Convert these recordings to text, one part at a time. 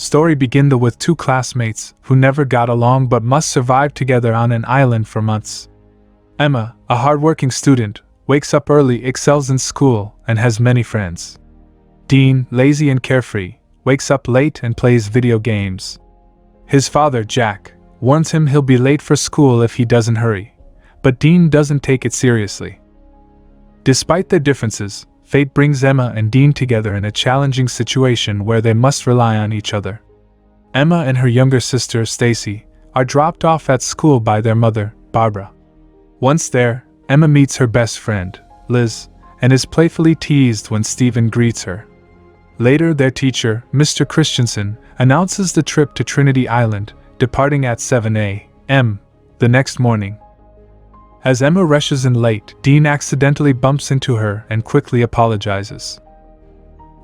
story begins with two classmates who never got along but must survive together on an island for months. Emma, a hardworking student, wakes up early, excels in school, and has many friends. Dean, lazy and carefree, wakes up late and plays video games. His father, Jack, warns him he'll be late for school if he doesn't hurry, but Dean doesn't take it seriously. Despite their differences, fate brings Emma and Dean together in a challenging situation where they must rely on each other. Emma and her younger sister, Stacy, are dropped off at school by their mother, Barbara. Once there, Emma meets her best friend, Liz, and is playfully teased when Stephen greets her. Later, their teacher, Mr. Christensen, announces the trip to Trinity Island, departing at 7 a.m. the next morning. As Emma rushes in late, Dean accidentally bumps into her and quickly apologizes.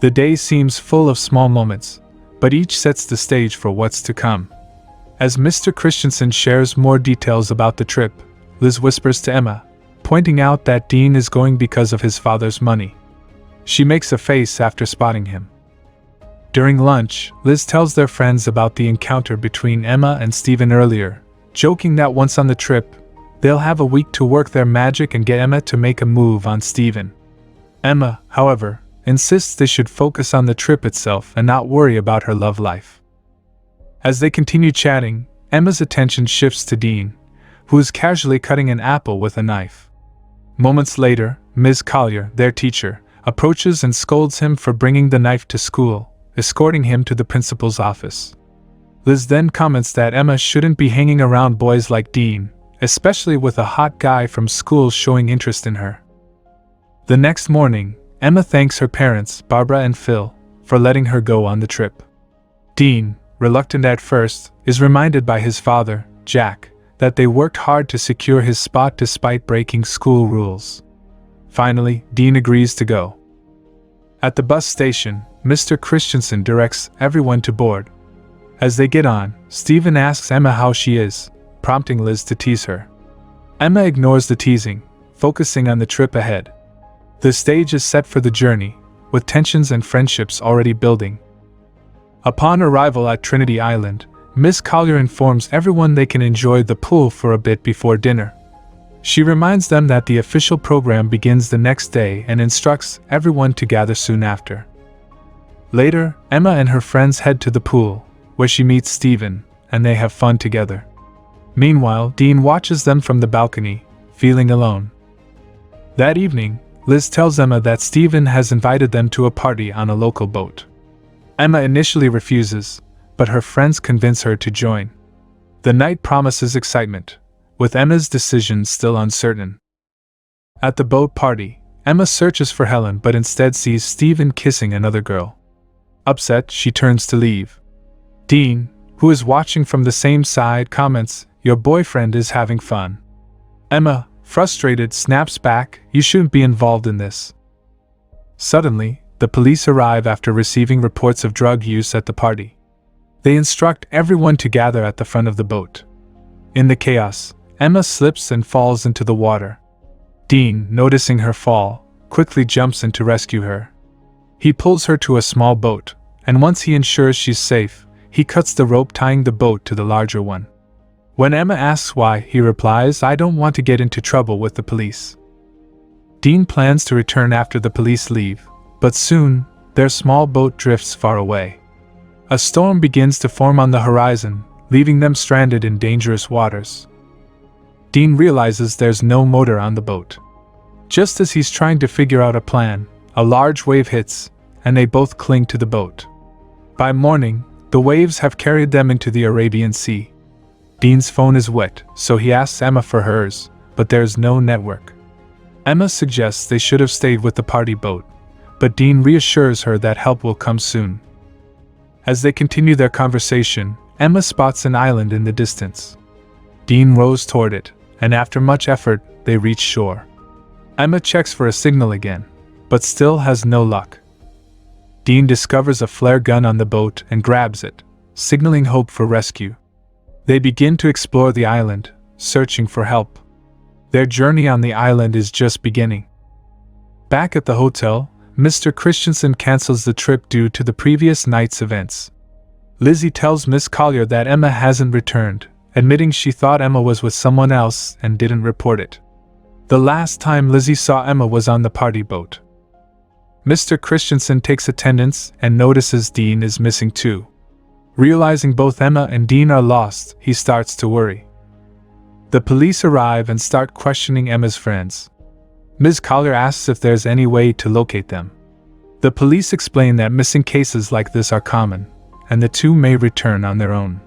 The day seems full of small moments, but each sets the stage for what's to come. As Mr. Christensen shares more details about the trip, Liz whispers to Emma, pointing out that Dean is going because of his father's money. She makes a face after spotting him. During lunch, Liz tells their friends about the encounter between Emma and Stephen earlier, joking that once on the trip, they'll have a week to work their magic and get Emma to make a move on Stephen. Emma, however, insists they should focus on the trip itself and not worry about her love life. As they continue chatting, Emma's attention shifts to Dean, who is casually cutting an apple with a knife. Moments later, Ms. Collier, their teacher, approaches and scolds him for bringing the knife to school, escorting him to the principal's office. Liz then comments that Emma shouldn't be hanging around boys like Dean, especially with a hot guy from school showing interest in her. The next morning, Emma thanks her parents, Barbara and Phil, for letting her go on the trip. Dean, reluctant at first, is reminded by his father, Jack, that they worked hard to secure his spot despite breaking school rules. Finally, Dean agrees to go. At the bus station, Mr. Christensen directs everyone to board. As they get on, Stephen asks Emma how she is, prompting Liz to tease her. Emma ignores the teasing, focusing on the trip ahead. The stage is set for the journey, with tensions and friendships already building. Upon arrival at Trinity Island, Miss Collier informs everyone they can enjoy the pool for a bit before dinner. She reminds them that the official program begins the next day and instructs everyone to gather soon after. Later, Emma and her friends head to the pool, where she meets Stephen, and they have fun together. Meanwhile, Dean watches them from the balcony, feeling alone. That evening, Liz tells Emma that Stephen has invited them to a party on a local boat. Emma initially refuses, but her friends convince her to join. The night promises excitement, with Emma's decision still uncertain. At the boat party, Emma searches for Helen but instead sees Stephen kissing another girl. Upset, she turns to leave. Dean, who is watching from the same side, comments, "Your boyfriend is having fun." Emma, frustrated, snaps back, "You shouldn't be involved in this." Suddenly, the police arrive after receiving reports of drug use at the party. They instruct everyone to gather at the front of the boat. In the chaos, Emma slips and falls into the water. Dean, noticing her fall, quickly jumps in to rescue her. He pulls her to a small boat, and once he ensures she's safe, he cuts the rope tying the boat to the larger one. When Emma asks why, he replies, "I don't want to get into trouble with the police." Dean plans to return after the police leave, but soon, their small boat drifts far away. A storm begins to form on the horizon, leaving them stranded in dangerous waters. Dean realizes there's no motor on the boat. Just as he's trying to figure out a plan, a large wave hits, and they both cling to the boat. By morning, the waves have carried them into the Arabian Sea. Dean's phone is wet, so he asks Emma for hers, but there's no network. Emma suggests they should have stayed with the party boat, but Dean reassures her that help will come soon. As they continue their conversation, Emma spots an island in the distance. Dean rows toward it, and after much effort, they reach shore. Emma checks for a signal again, but still has no luck. Dean discovers a flare gun on the boat and grabs it, signaling hope for rescue. They begin to explore the island, searching for help. Their journey on the island is just beginning. Back at the hotel, Mr. Christensen cancels the trip due to the previous night's events. Lizzie tells Miss Collier that Emma hasn't returned, admitting she thought Emma was with someone else and didn't report it. The last time Lizzie saw Emma was on the party boat. Mr. Christensen takes attendance and notices Dean is missing too. Realizing both Emma and Dean are lost, he starts to worry. The police arrive and start questioning Emma's friends. Ms. Collier asks if there's any way to locate them. The police explain that missing cases like this are common, and the two may return on their own.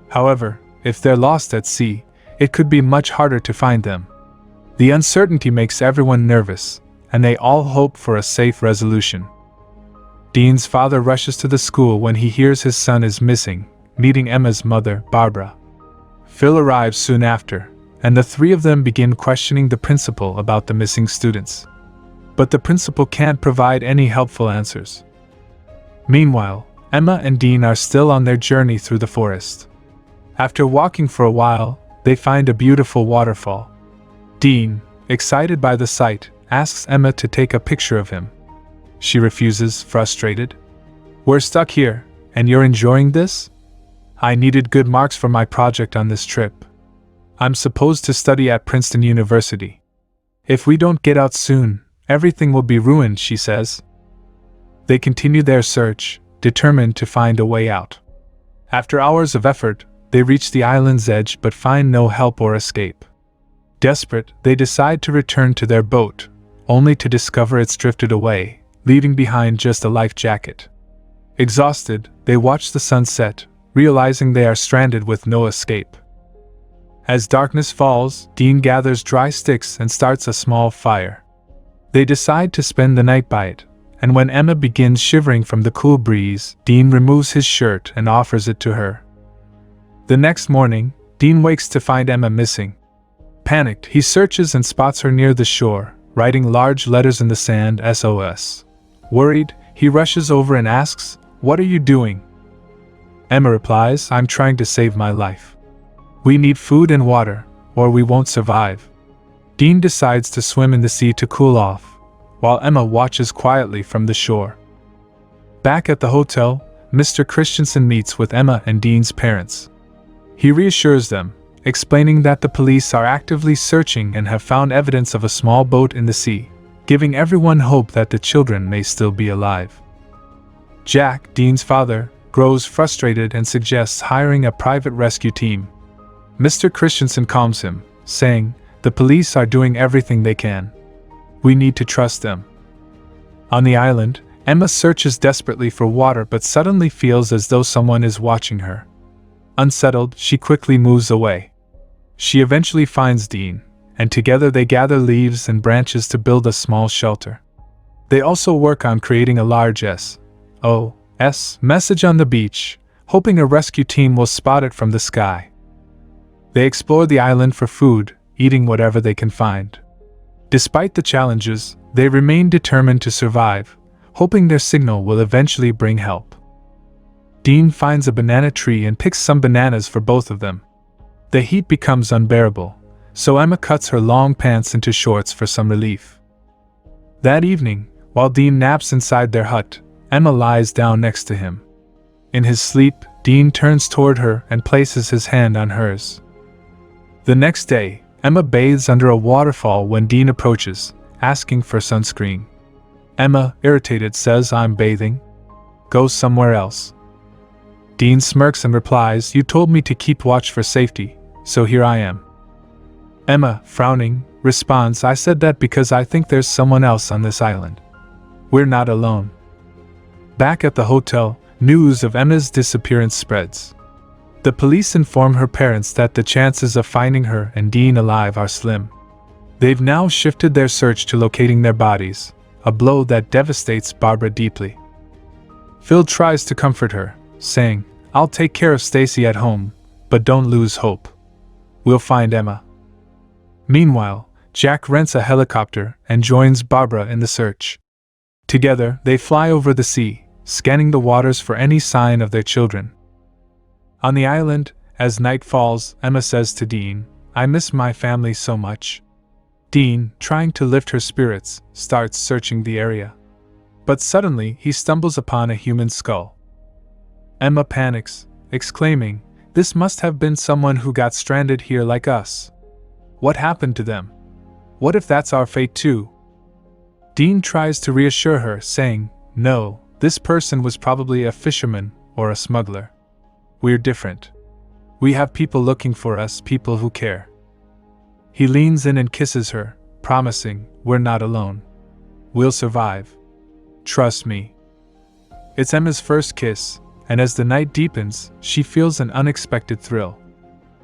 However, if they're lost at sea, it could be much harder to find them. The uncertainty makes everyone nervous, and they all hope for a safe resolution. Dean's father rushes to the school when he hears his son is missing, meeting Emma's mother, Barbara. Phil arrives soon after, and the three of them begin questioning the principal about the missing students. But the principal can't provide any helpful answers. Meanwhile, Emma and Dean are still on their journey through the forest. After walking for a while, they find a beautiful waterfall. Dean, excited by the sight, asks Emma to take a picture of him. She refuses, frustrated. "We're stuck here, and you're enjoying this? I needed good marks for my project on this trip. I'm supposed to study at Princeton University. If we don't get out soon, everything will be ruined," she says. They continue their search, determined to find a way out. After hours of effort, they reach the island's edge but find no help or escape. Desperate, they decide to return to their boat, only to discover it's drifted away, leaving behind just a life jacket. Exhausted, they watch the sun set, realizing they are stranded with no escape. As darkness falls, Dean gathers dry sticks and starts a small fire. They decide to spend the night by it, and when Emma begins shivering from the cool breeze, Dean removes his shirt and offers it to her. The next morning, Dean wakes to find Emma missing. Panicked, he searches and spots her near the shore, writing large letters in the sand, SOS. Worried, he rushes over and asks, "What are you doing?" Emma replies, "I'm trying to save my life. We need food and water, or we won't survive." Dean decides to swim in the sea to cool off, while Emma watches quietly from the shore. Back at the hotel, Mr. Christensen meets with Emma and Dean's parents. He reassures them, explaining that the police are actively searching and have found evidence of a small boat in the sea, giving everyone hope that the children may still be alive. Jack, Dean's father, grows frustrated and suggests hiring a private rescue team. Mr. Christensen calms him, saying, "The police are doing everything they can. We need to trust them." On the island, Emma searches desperately for water but suddenly feels as though someone is watching her. Unsettled, she quickly moves away. She eventually finds Dean, and together they gather leaves and branches to build a small shelter. They also work on creating a large SOS message on the beach, hoping a rescue team will spot it from the sky. They explore the island for food, eating whatever they can find. Despite the challenges, they remain determined to survive, hoping their signal will eventually bring help. Dean finds a banana tree and picks some bananas for both of them. The heat becomes unbearable, so Emma cuts her long pants into shorts for some relief. That evening, while Dean naps inside their hut, Emma lies down next to him. In his sleep, Dean turns toward her and places his hand on hers. The next day, Emma bathes under a waterfall when Dean approaches, asking for sunscreen. Emma, irritated, says, "I'm bathing. Go somewhere else." Dean smirks and replies, "You told me to keep watch for safety, so here I am." Emma, frowning, responds, "I said that because I think there's someone else on this island. We're not alone." Back at the hotel, news of Emma's disappearance spreads. The police inform her parents that the chances of finding her and Dean alive are slim. They've now shifted their search to locating their bodies, a blow that devastates Barbara deeply. Phil tries to comfort her, saying, "I'll take care of Stacy at home, but don't lose hope. We'll find Emma." Meanwhile, Jack rents a helicopter and joins Barbara in the search. Together, they fly over the sea, scanning the waters for any sign of their children. On the island, as night falls, Emma says to Dean, "I miss my family so much." Dean, trying to lift her spirits, starts searching the area. But suddenly, he stumbles upon a human skull. Emma panics, exclaiming, "This must have been someone who got stranded here like us. What happened to them? What if that's our fate too?" Dean tries to reassure her, saying, "No, this person was probably a fisherman or a smuggler. We're different. We have people looking for us, people who care." He leans in and kisses her, promising, "We're not alone. We'll survive. Trust me." It's Emma's first kiss, and as the night deepens, she feels an unexpected thrill.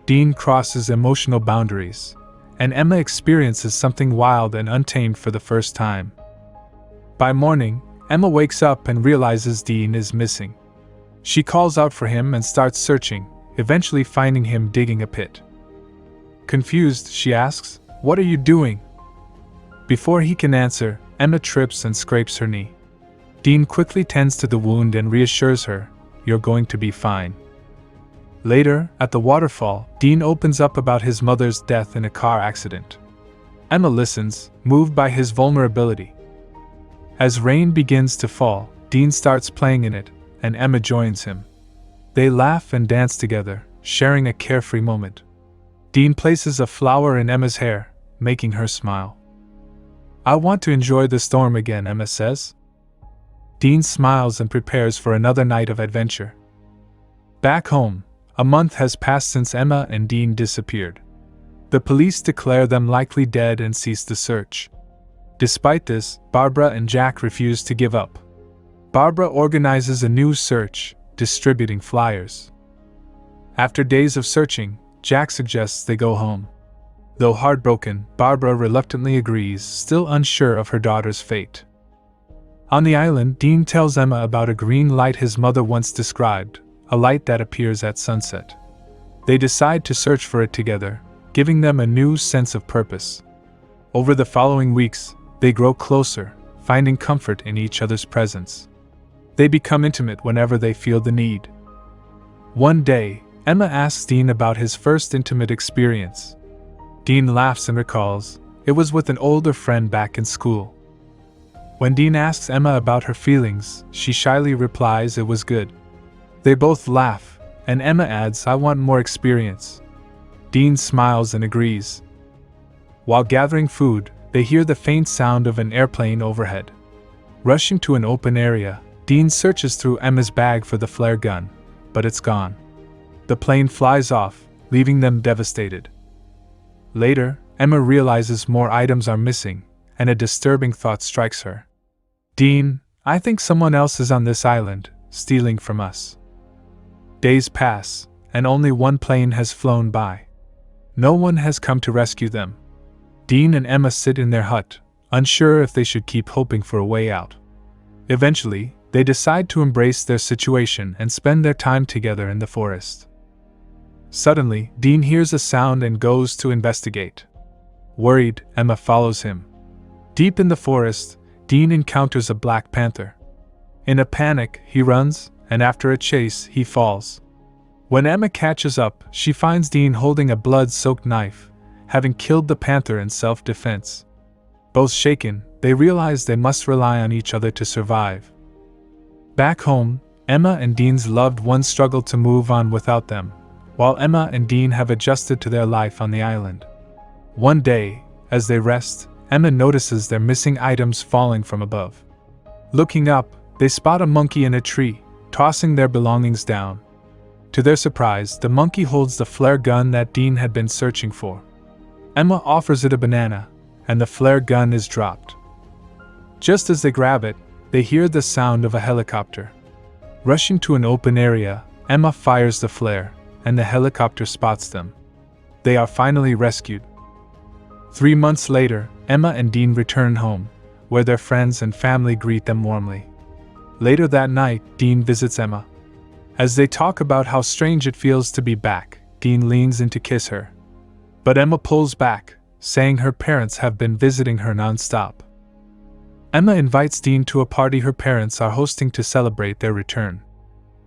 Dean crosses emotional boundaries, and Emma experiences something wild and untamed for the first time. By morning, Emma wakes up and realizes Dean is missing. She calls out for him and starts searching, eventually finding him digging a pit. Confused, she asks, "What are you doing?" Before he can answer, Emma trips and scrapes her knee. Dean quickly tends to the wound and reassures her, "You're going to be fine." Later, at the waterfall, Dean opens up about his mother's death in a car accident. Emma listens, moved by his vulnerability. As rain begins to fall, Dean starts playing in it, and Emma joins him. They laugh and dance together, sharing a carefree moment. Dean places a flower in Emma's hair, making her smile. "I want to enjoy the storm again," Emma says. Dean smiles and prepares for another night of adventure. Back home, a month has passed since Emma and Dean disappeared. The police declare them likely dead and cease the search. Despite this, Barbara and Jack refuse to give up. Barbara organizes a new search, distributing flyers. After days of searching, Jack suggests they go home. Though heartbroken, Barbara reluctantly agrees, still unsure of her daughter's fate. On the island, Dean tells Emma about a green light his mother once described, a light that appears at sunset. They decide to search for it together, giving them a new sense of purpose. Over the following weeks, they grow closer, finding comfort in each other's presence. They become intimate whenever they feel the need. One day, Emma asks Dean about his first intimate experience. Dean laughs and recalls, it was with an older friend back in school. When Dean asks Emma about her feelings, she shyly replies it was good. They both laugh, and Emma adds, "I want more experience." Dean smiles and agrees. While gathering food, they hear the faint sound of an airplane overhead. Rushing to an open area, Dean searches through Emma's bag for the flare gun, but it's gone. The plane flies off, leaving them devastated. Later, Emma realizes more items are missing, and a disturbing thought strikes her. "Dean, I think someone else is on this island, stealing from us." Days pass, and only one plane has flown by. No one has come to rescue them. Dean and Emma sit in their hut, unsure if they should keep hoping for a way out. Eventually, they decide to embrace their situation and spend their time together in the forest. Suddenly, Dean hears a sound and goes to investigate. Worried, Emma follows him. Deep in the forest, Dean encounters a black panther. In a panic, he runs, and after a chase, he falls. When Emma catches up, she finds Dean holding a blood-soaked knife, having killed the panther in self-defense. Both shaken, they realize they must rely on each other to survive. Back home, Emma and Dean's loved ones struggle to move on without them, while Emma and Dean have adjusted to their life on the island. One day, as they rest, Emma notices their missing items falling from above. Looking up, they spot a monkey in a tree, tossing their belongings down. To their surprise, the monkey holds the flare gun that Dean had been searching for. Emma offers it a banana, and the flare gun is dropped. Just as they grab it, they hear the sound of a helicopter. Rushing to an open area, Emma fires the flare, and the helicopter spots them. They are finally rescued. 3 months later, Emma and Dean return home, where their friends and family greet them warmly. Later that night, Dean visits Emma. As they talk about how strange it feels to be back, Dean leans in to kiss her. But Emma pulls back, saying her parents have been visiting her non-stop. Emma invites Dean to a party her parents are hosting to celebrate their return.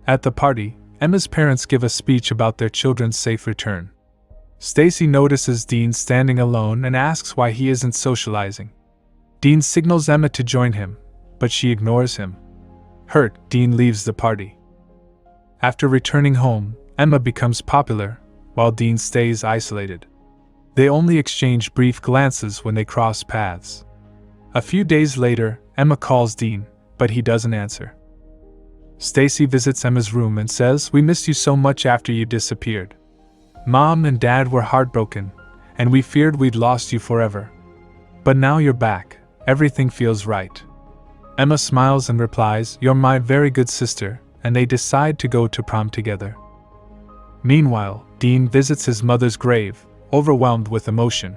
At the party, Emma's parents give a speech about their children's safe return. Stacy notices Dean standing alone and asks why he isn't socializing. Dean signals Emma to join him, but she ignores him. Hurt, Dean leaves the party. After returning home, Emma becomes popular, while Dean stays isolated. They only exchange brief glances when they cross paths. A few days later, Emma calls Dean, but he doesn't answer. Stacy visits Emma's room and says, "We missed you so much after you disappeared. Mom and Dad were heartbroken, and we feared we'd lost you forever. But now you're back, everything feels right." Emma smiles and replies, "You're my very good sister," and they decide to go to prom together. Meanwhile, Dean visits his mother's grave, overwhelmed with emotion.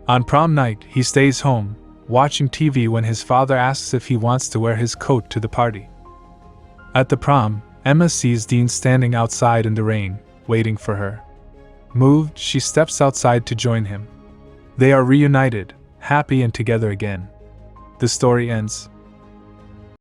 On prom night, he stays home, watching TV when his father asks if he wants to wear his coat to the party. At the prom, Emma sees Dean standing outside in the rain, waiting for her. Moved, she steps outside to join him. They are reunited, happy and together again. The story ends.